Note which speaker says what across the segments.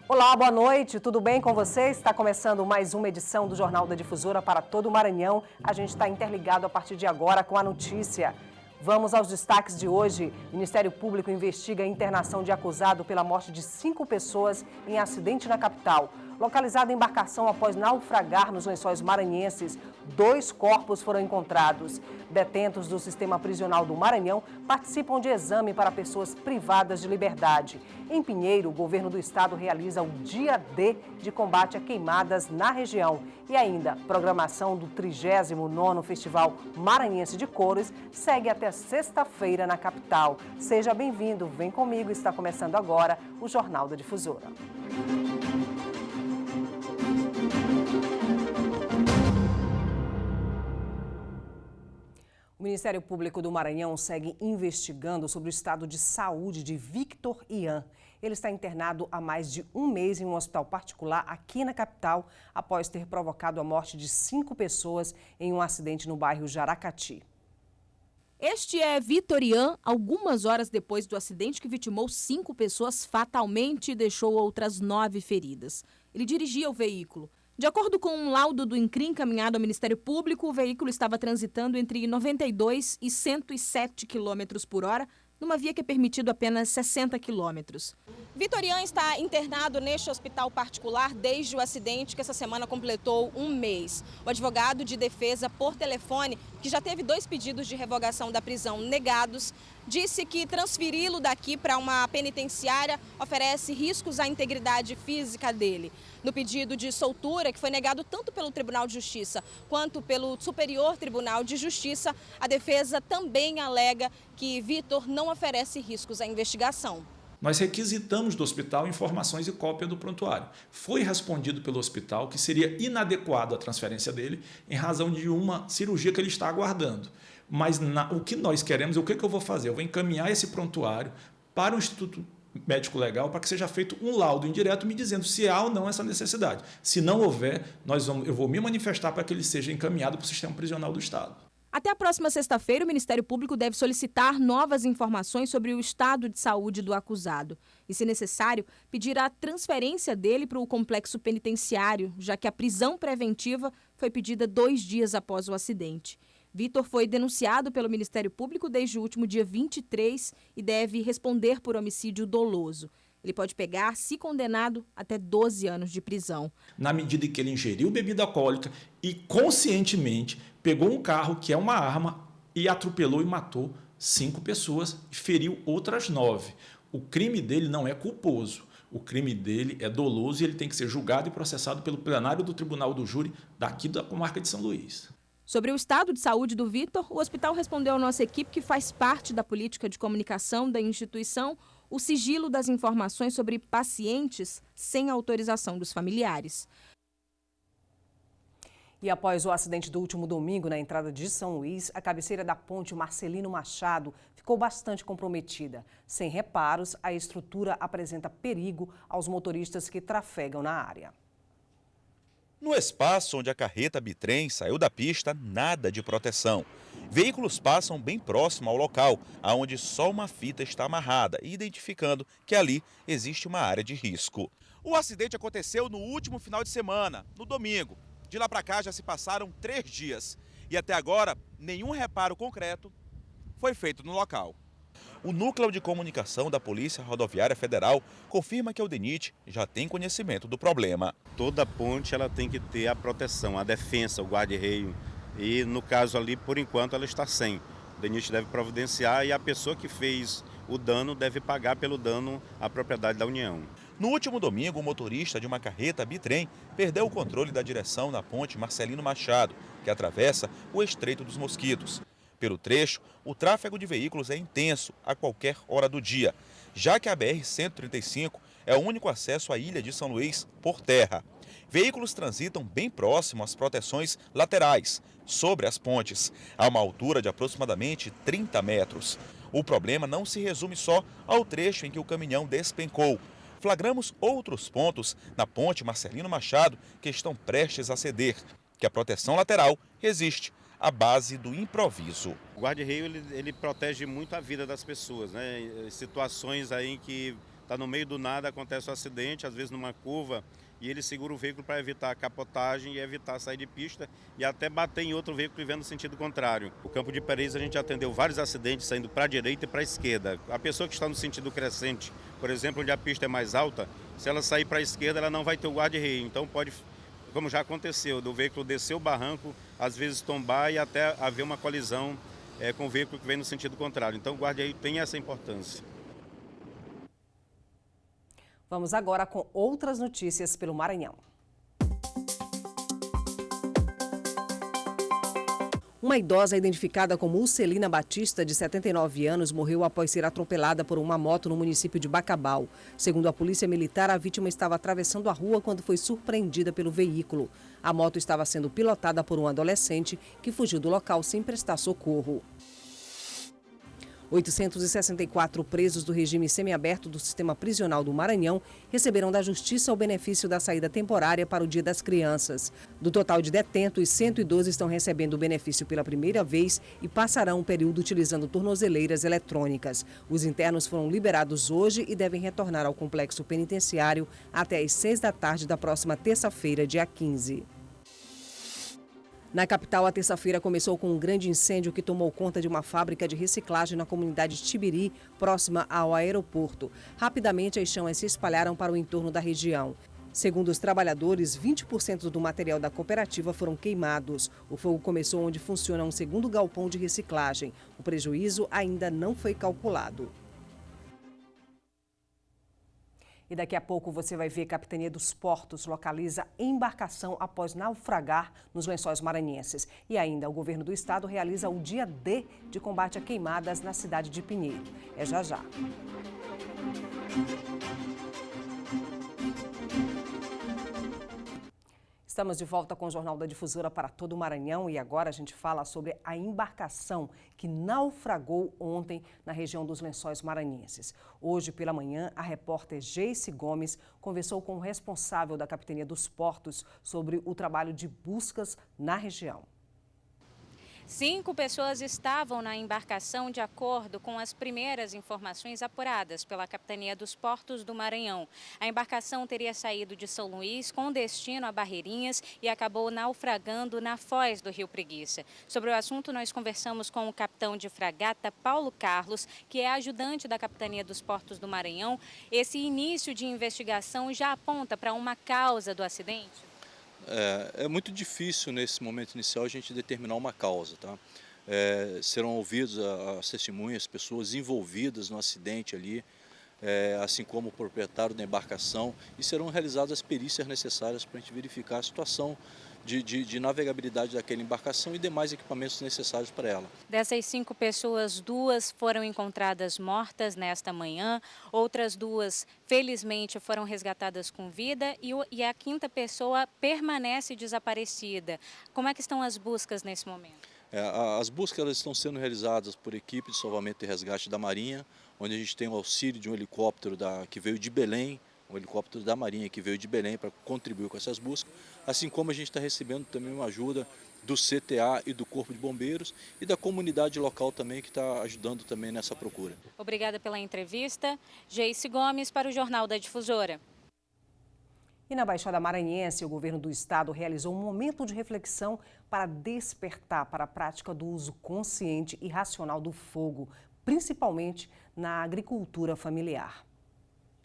Speaker 1: Olá, boa noite, tudo bem com vocês? Está começando mais uma edição do Jornal da Difusora para todo o Maranhão. A gente está interligado a partir de agora com a notícia. Vamos aos destaques de hoje. O Ministério Público investiga a internação de acusado pela morte de 5 pessoas em acidente na capital. Localizada a embarcação após naufragar nos Lençóis Maranhenses, 2 corpos foram encontrados. Detentos do sistema prisional do Maranhão participam de exame para pessoas privadas de liberdade. Em Pinheiro, o governo do estado realiza o Dia D de combate a queimadas na região. E ainda, programação do 39º Festival Maranhense de Cores segue até sexta-feira na capital. Seja bem-vindo, vem comigo, está começando agora o Jornal da Difusora. O Ministério Público do Maranhão segue investigando sobre o estado de saúde de Victor Ian. Ele está internado há mais de um mês em um hospital particular aqui na capital, após ter provocado a morte de 5 pessoas em um acidente no bairro Jaracati.
Speaker 2: Este é Victor Ian, algumas horas depois do acidente que vitimou 5 pessoas fatalmente e deixou outras 9 feridas. Ele dirigia o veículo. De acordo com um laudo do INCRIM encaminhado ao Ministério Público, o veículo estava transitando entre 92 e 107 km por hora, numa via que é permitido apenas 60 km. Victor Ian está internado neste hospital particular desde o acidente que essa semana completou um mês. O advogado de defesa por telefone, que já teve 2 pedidos de revogação da prisão negados, disse que transferi-lo daqui para uma penitenciária oferece riscos à integridade física dele. No pedido de soltura, que foi negado tanto pelo Tribunal de Justiça quanto pelo Superior Tribunal de Justiça, a defesa também alega que Victor não oferece riscos à investigação.
Speaker 3: Nós requisitamos do hospital informações e cópia do prontuário. Foi respondido pelo hospital que seria inadequado a transferência dele em razão de uma cirurgia que ele está aguardando. Mas o que nós queremos, o que eu vou fazer? Eu vou encaminhar esse prontuário para o Instituto Médico Legal para que seja feito um laudo indireto me dizendo se há ou não essa necessidade. Se não houver, eu vou me manifestar para que ele seja encaminhado para o sistema prisional do Estado.
Speaker 2: Até a próxima sexta-feira, o Ministério Público deve solicitar novas informações sobre o estado de saúde do acusado e, se necessário, pedir a transferência dele para o complexo penitenciário, já que a prisão preventiva foi pedida 2 dias após o acidente. Victor foi denunciado pelo Ministério Público desde o último dia 23 e deve responder por homicídio doloso. Ele pode pegar, se condenado, até 12 anos de prisão.
Speaker 3: Na medida em que ele ingeriu bebida alcoólica e conscientemente pegou um carro que é uma arma e atropelou e matou 5 pessoas e feriu outras 9. O crime dele não é culposo. O crime dele é doloso e ele tem que ser julgado e processado pelo plenário do Tribunal do Júri daqui da comarca de São Luís.
Speaker 2: Sobre o estado de saúde do Victor, o hospital respondeu à nossa equipe que faz parte da política de comunicação da instituição o sigilo das informações sobre pacientes sem autorização dos familiares.
Speaker 1: E após o acidente do último domingo na entrada de São Luís, a cabeceira da ponte Marcelino Machado ficou bastante comprometida. Sem reparos, a estrutura apresenta perigo aos motoristas que trafegam na área.
Speaker 4: No espaço onde a carreta bitrem saiu da pista, nada de proteção. Veículos passam bem próximo ao local, onde só uma fita está amarrada, identificando que ali existe uma área de risco. O acidente aconteceu no último final de semana, no domingo. De lá para cá já se passaram 3 dias e até agora nenhum reparo concreto foi feito no local. O Núcleo de Comunicação da Polícia Rodoviária Federal confirma que o DENIT já tem conhecimento do problema.
Speaker 5: Toda ponte ela tem que ter a proteção, a defensa, o guarda-reio. E no caso ali, por enquanto, ela está sem. O DENIT deve providenciar e a pessoa que fez o dano deve pagar pelo dano à propriedade da União.
Speaker 4: No último domingo, o motorista de uma carreta bitrem perdeu o controle da direção na ponte Marcelino Machado, que atravessa o Estreito dos Mosquitos. Pelo trecho, o tráfego de veículos é intenso a qualquer hora do dia, já que a BR-135 é o único acesso à ilha de São Luís por terra. Veículos transitam bem próximo às proteções laterais, sobre as pontes, a uma altura de aproximadamente 30 metros. O problema não se resume só ao trecho em que o caminhão despencou. Flagramos outros pontos na ponte Marcelino Machado que estão prestes a ceder, que a proteção lateral resiste à base do improviso.
Speaker 5: O guarda-reio ele protege muito a vida das pessoas, né? Situações aí em que está no meio do nada, acontece um acidente, às vezes numa curva, e ele segura o veículo para evitar a capotagem e evitar sair de pista e até bater em outro veículo que vem no sentido contrário. O Campo de Peraí, a gente atendeu vários acidentes saindo para a direita e para a esquerda. A pessoa que está no sentido crescente, por exemplo, onde a pista é mais alta, se ela sair para a esquerda, ela não vai ter o guarda-reio. Então pode, como já aconteceu, do veículo descer o barranco, às vezes tombar e até haver uma colisão com o veículo que vem no sentido contrário. Então o guarda-reio tem essa importância.
Speaker 1: Vamos agora com outras notícias pelo Maranhão. Uma idosa identificada como Ucelina Batista, de 79 anos, morreu após ser atropelada por uma moto no município de Bacabal. Segundo a polícia militar, a vítima estava atravessando a rua quando foi surpreendida pelo veículo. A moto estava sendo pilotada por um adolescente que fugiu do local sem prestar socorro. 864 presos do regime semiaberto do sistema prisional do Maranhão receberam da Justiça o benefício da saída temporária para o Dia das Crianças. Do total de detentos, 112 estão recebendo o benefício pela primeira vez e passarão um período utilizando tornozeleiras eletrônicas. Os internos foram liberados hoje e devem retornar ao complexo penitenciário até às 6 da tarde da próxima terça-feira, dia 15. Na capital, a terça-feira começou com um grande incêndio que tomou conta de uma fábrica de reciclagem na comunidade Tibiri, próxima ao aeroporto. Rapidamente, as chamas se espalharam para o entorno da região. Segundo os trabalhadores, 20% do material da cooperativa foram queimados. O fogo começou onde funciona um segundo galpão de reciclagem. O prejuízo ainda não foi calculado. E daqui a pouco você vai ver a Capitania dos Portos localiza embarcação após naufragar nos Lençóis Maranhenses. E ainda o governo do estado realiza o dia D de combate a queimadas na cidade de Pinheiro. É já já. Estamos de volta com o Jornal da Difusora para todo o Maranhão e agora a gente fala sobre a embarcação que naufragou ontem na região dos Lençóis Maranhenses. Hoje pela manhã, a repórter Geice Gomes conversou com o responsável da Capitania dos Portos sobre o trabalho de buscas na região.
Speaker 6: 5 pessoas estavam na embarcação de acordo com as primeiras informações apuradas pela Capitania dos Portos do Maranhão. A embarcação teria saído de São Luís com destino a Barreirinhas e acabou naufragando na foz do Rio Preguiça. Sobre o assunto, nós conversamos com o capitão de fragata Paulo Carlos, que é ajudante da Capitania dos Portos do Maranhão. Esse início de investigação já aponta para uma causa do acidente?
Speaker 7: É muito difícil nesse momento inicial a gente determinar uma causa, tá? Serão ouvidos as testemunhas, pessoas envolvidas no acidente ali, assim como o proprietário da embarcação, e serão realizadas as perícias necessárias para a gente verificar a situação de navegabilidade daquela embarcação e demais equipamentos necessários para ela.
Speaker 6: Dessas 5 pessoas, 2 foram encontradas mortas nesta manhã, outras 2, felizmente, foram resgatadas com vida e a 5ª pessoa permanece desaparecida. Como é que estão as buscas nesse momento?
Speaker 7: As buscas estão sendo realizadas por equipe de salvamento e resgate da Marinha, onde a gente tem o auxílio de um helicóptero que veio de Belém, um helicóptero da Marinha que veio de Belém para contribuir com essas buscas, assim como a gente está recebendo também uma ajuda do CTA e do Corpo de Bombeiros e da comunidade local também que está ajudando também nessa procura.
Speaker 6: Obrigada pela entrevista. Geice Gomes para o Jornal da Difusora.
Speaker 1: E na Baixada Maranhense, o governo do estado realizou um momento de reflexão para despertar para a prática do uso consciente e racional do fogo, principalmente na agricultura familiar.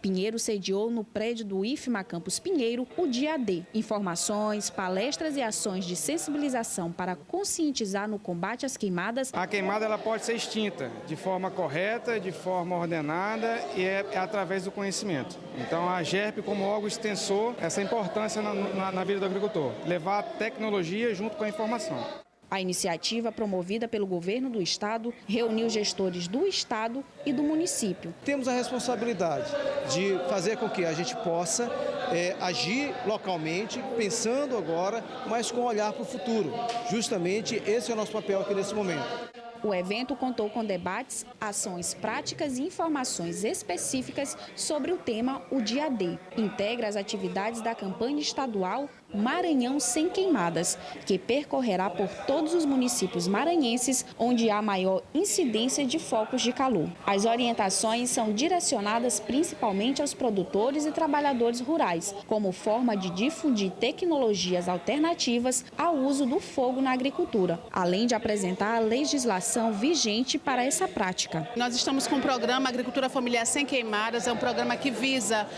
Speaker 8: Pinheiro sediou no prédio do IFMA Campus Pinheiro o Dia D. Informações, palestras e ações de sensibilização para conscientizar no combate às queimadas.
Speaker 9: A queimada ela pode ser extinta de forma correta, de forma ordenada e é através do conhecimento. Então a GERP como órgão extensor, essa importância na vida do agricultor, levar a tecnologia junto com a informação.
Speaker 8: A iniciativa, promovida pelo governo do estado, reuniu gestores do estado e do município.
Speaker 10: Temos a responsabilidade de fazer com que a gente possa agir localmente, pensando agora, mas com olhar para o futuro. Justamente esse é o nosso papel aqui nesse momento.
Speaker 8: O evento contou com debates, ações práticas e informações específicas sobre o tema O Dia D. Integra as atividades da campanha estadual Maranhão Sem Queimadas, que percorrerá por todos os municípios maranhenses onde há maior incidência de focos de calor. As orientações são direcionadas principalmente aos produtores e trabalhadores rurais, como forma de difundir tecnologias alternativas ao uso do fogo na agricultura, além de apresentar a legislação vigente para essa prática.
Speaker 11: Nós estamos com o programa Agricultura Familiar Sem Queimadas, é um programa que visa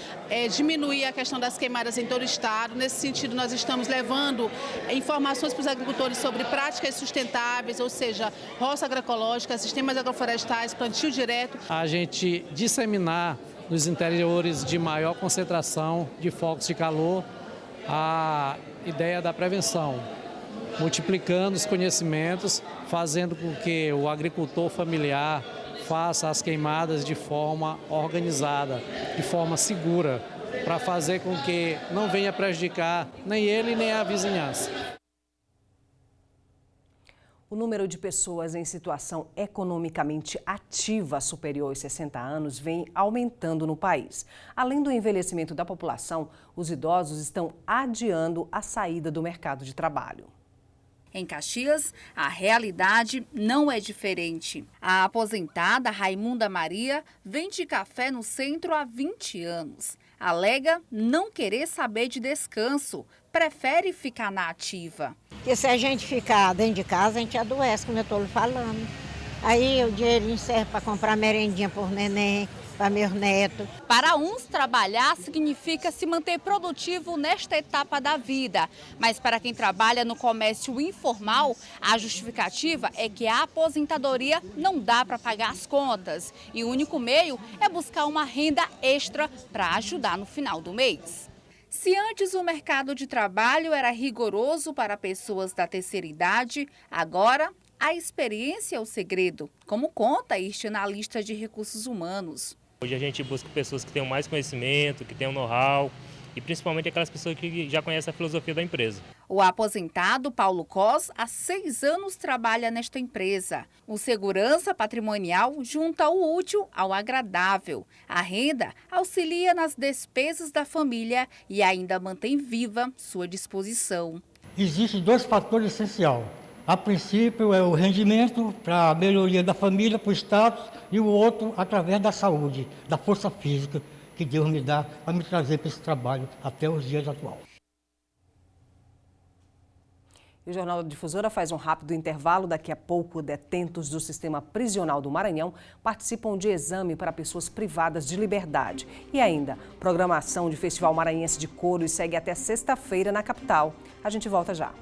Speaker 11: diminuir a questão das queimadas em todo o estado. Nesse sentido, nós estamos levando informações para os agricultores sobre práticas sustentáveis, ou seja, roça agroecológica, sistemas agroflorestais, plantio direto.
Speaker 12: A gente disseminar nos interiores de maior concentração de focos de calor a ideia da prevenção, multiplicando os conhecimentos, fazendo com que o agricultor familiar faça as queimadas de forma organizada, de forma segura, para fazer com que não venha prejudicar nem ele nem a vizinhança.
Speaker 1: O número de pessoas em situação economicamente ativa superior aos 60 anos vem aumentando no país. Além do envelhecimento da população, os idosos estão adiando a saída do mercado de trabalho.
Speaker 13: Em Caxias, a realidade não é diferente. A aposentada Raimunda Maria vende café no centro há 20 anos. Alega não querer saber de descanso, prefere ficar na ativa.
Speaker 14: Porque se a gente ficar dentro de casa, a gente adoece, como eu estou falando. Aí o dinheirinho serve para comprar merendinha por neném, para meus netos.
Speaker 13: Para uns, trabalhar significa se manter produtivo nesta etapa da vida. Mas para quem trabalha no comércio informal, a justificativa é que a aposentadoria não dá para pagar as contas. E o único meio é buscar uma renda extra para ajudar no final do mês. Se antes o mercado de trabalho era rigoroso para pessoas da terceira idade, agora a experiência é o segredo, como conta este analista de recursos humanos.
Speaker 15: Hoje a gente busca pessoas que tenham mais conhecimento, que tenham know-how e principalmente aquelas pessoas que já conhecem a filosofia da empresa.
Speaker 13: O aposentado Paulo Cos há 6 anos trabalha nesta empresa. O segurança patrimonial junta o útil ao agradável. A renda auxilia nas despesas da família e ainda mantém viva sua disposição.
Speaker 16: Existem 2 fatores essenciais. A princípio é o rendimento para a melhoria da família, para o status, e o outro através da saúde, da força física que Deus me dá para me trazer para esse trabalho até os dias atuais.
Speaker 1: E o Jornal da Difusora faz um rápido intervalo. Daqui a pouco, detentos do sistema prisional do Maranhão participam de exame para pessoas privadas de liberdade. E ainda, programação de Festival Maranhense de Coro segue até sexta-feira na capital. A gente volta já.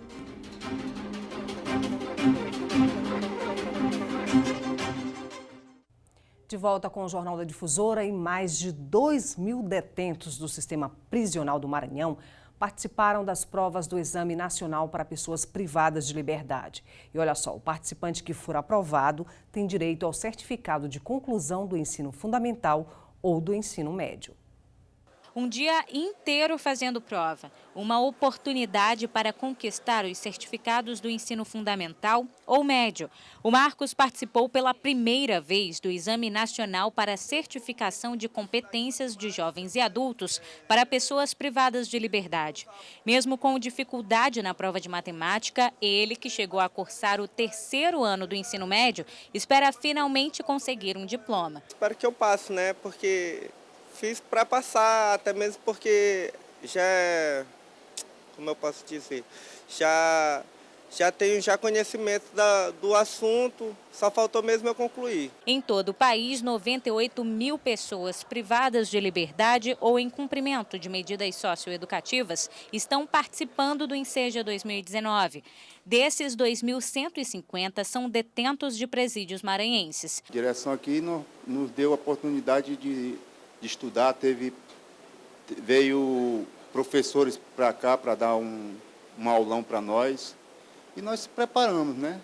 Speaker 1: De volta com o Jornal da Difusora, e mais de 2.000 detentos do sistema prisional do Maranhão participaram das provas do Exame Nacional para Pessoas Privadas de Liberdade. E olha só, o participante que for aprovado tem direito ao certificado de conclusão do ensino fundamental ou do ensino médio.
Speaker 6: Um dia inteiro fazendo prova, uma oportunidade para conquistar os certificados do ensino fundamental ou médio. O Marcos participou pela primeira vez do Exame Nacional para Certificação de Competências de Jovens e Adultos para Pessoas Privadas de Liberdade. Mesmo com dificuldade na prova de matemática, ele, que chegou a cursar o 3º ano do ensino médio, espera finalmente conseguir um diploma.
Speaker 17: Espero que eu passe, né? Porque fiz para passar, até mesmo porque já, como eu posso dizer, já tenho conhecimento do assunto, só faltou mesmo eu concluir.
Speaker 6: Em todo o país, 98.000 pessoas privadas de liberdade ou em cumprimento de medidas socioeducativas estão participando do Enseja 2019. Desses, 2.150 são detentos de presídios maranhenses.
Speaker 18: A direção aqui nos deu a oportunidade de estudar, veio professores para cá para dar um aulão para nós e nós se preparamos, né,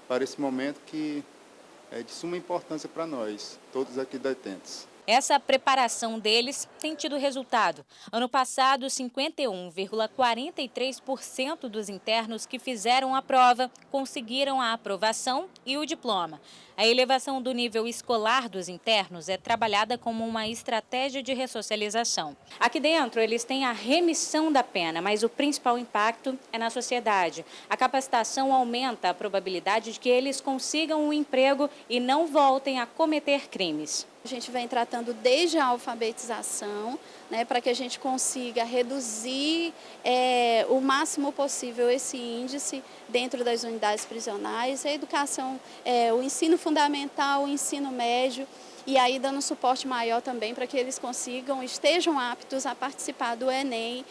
Speaker 18: para esse momento que é de suma importância para nós, todos aqui detentos.
Speaker 6: Essa preparação deles tem tido resultado. Ano passado, 51,43% dos internos que fizeram a prova conseguiram a aprovação e o diploma. A elevação do nível escolar dos internos é trabalhada como uma estratégia de ressocialização. Aqui dentro, eles têm a remissão da pena, mas o principal impacto é na sociedade. A capacitação aumenta a probabilidade de que eles consigam um emprego e não voltem a cometer crimes.
Speaker 19: A gente vem tratando desde a alfabetização, né, para que a gente consiga reduzir o máximo possível esse índice dentro das unidades prisionais, a educação, o ensino fundamental, o ensino médio, e aí dando um suporte maior também para que eles estejam aptos a participar do Enem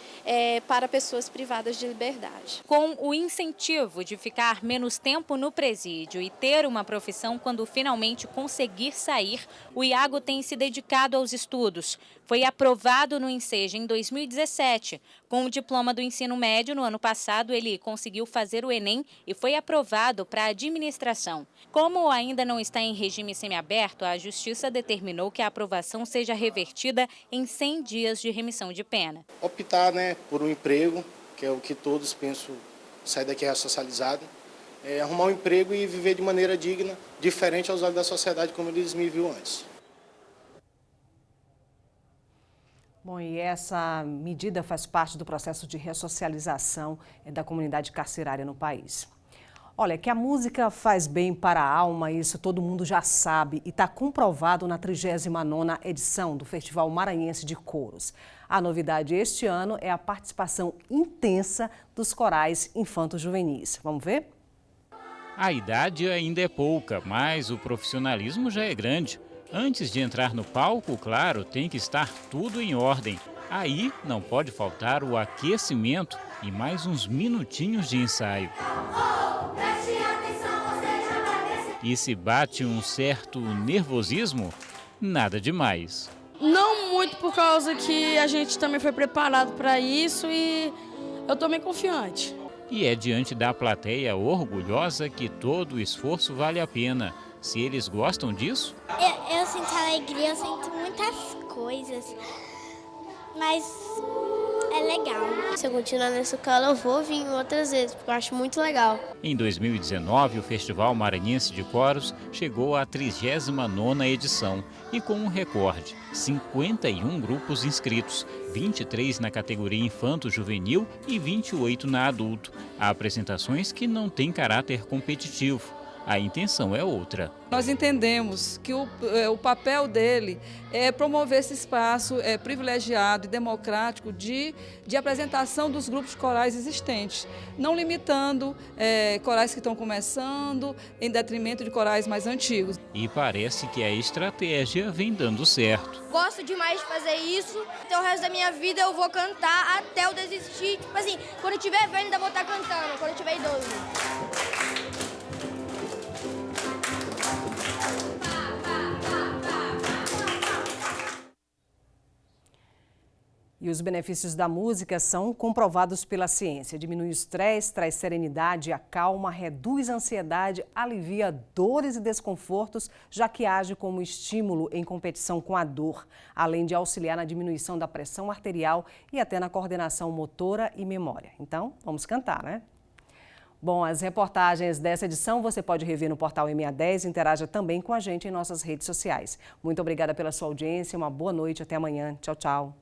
Speaker 19: para pessoas privadas de liberdade.
Speaker 6: Com o incentivo de ficar menos tempo no presídio e ter uma profissão quando finalmente conseguir sair, o Iago tem se dedicado aos estudos. Foi aprovado no Enseja em 2017. Com o diploma do ensino médio, no ano passado, ele conseguiu fazer o Enem e foi aprovado para a administração. Como ainda não está em regime semiaberto, a Justiça determinou que a aprovação seja revertida em 100 dias de remissão de pena.
Speaker 20: Optar, por um emprego, que é o que todos pensam, sair daqui ressocializado, arrumar um emprego e viver de maneira digna, diferente aos olhos da sociedade como eles me viam antes.
Speaker 1: Bom, e essa medida faz parte do processo de ressocialização da comunidade carcerária no país. Olha, que a música faz bem para a alma, isso todo mundo já sabe e está comprovado na 39ª edição do Festival Maranhense de Coros. A novidade este ano é a participação intensa dos corais infanto-juvenis. Vamos ver?
Speaker 21: A idade ainda é pouca, mas o profissionalismo já é grande. Antes de entrar no palco, claro, tem que estar tudo em ordem. Aí não pode faltar o aquecimento e mais uns minutinhos de ensaio. E se bate um certo nervosismo, nada demais.
Speaker 22: Não muito, por causa que a gente também foi preparado para isso e eu estou bem confiante.
Speaker 21: E é diante da plateia orgulhosa que todo o esforço vale a pena. Se eles gostam disso?
Speaker 23: Eu sinto alegria, eu sinto muitas coisas, mas é legal. Se eu continuar nessa escola, eu vou vir outras vezes, porque eu acho muito legal.
Speaker 21: Em 2019, o Festival Maranhense de Coros chegou à 39ª edição e com um recorde, 51 grupos inscritos, 23 na categoria infanto-juvenil e 28 na adulto. Há apresentações que não têm caráter competitivo. A intenção é outra.
Speaker 24: Nós entendemos que o papel dele é promover esse espaço privilegiado e democrático de apresentação dos grupos corais existentes, não limitando corais que estão começando em detrimento de corais mais antigos.
Speaker 21: E parece que a estratégia vem dando certo.
Speaker 23: Gosto demais de fazer isso, então o resto da minha vida eu vou cantar até eu desistir. Tipo assim, quando eu estiver velho ainda vou estar cantando, quando eu estiver idoso.
Speaker 1: E os benefícios da música são comprovados pela ciência. Diminui o estresse, traz serenidade, acalma, reduz a ansiedade, alivia dores e desconfortos, já que age como estímulo em competição com a dor, além de auxiliar na diminuição da pressão arterial e até na coordenação motora e memória. Então, vamos cantar, né? Bom, as reportagens dessa edição você pode rever no portal MA10 e interaja também com a gente em nossas redes sociais. Muito obrigada pela sua audiência, uma boa noite, até amanhã. Tchau, tchau.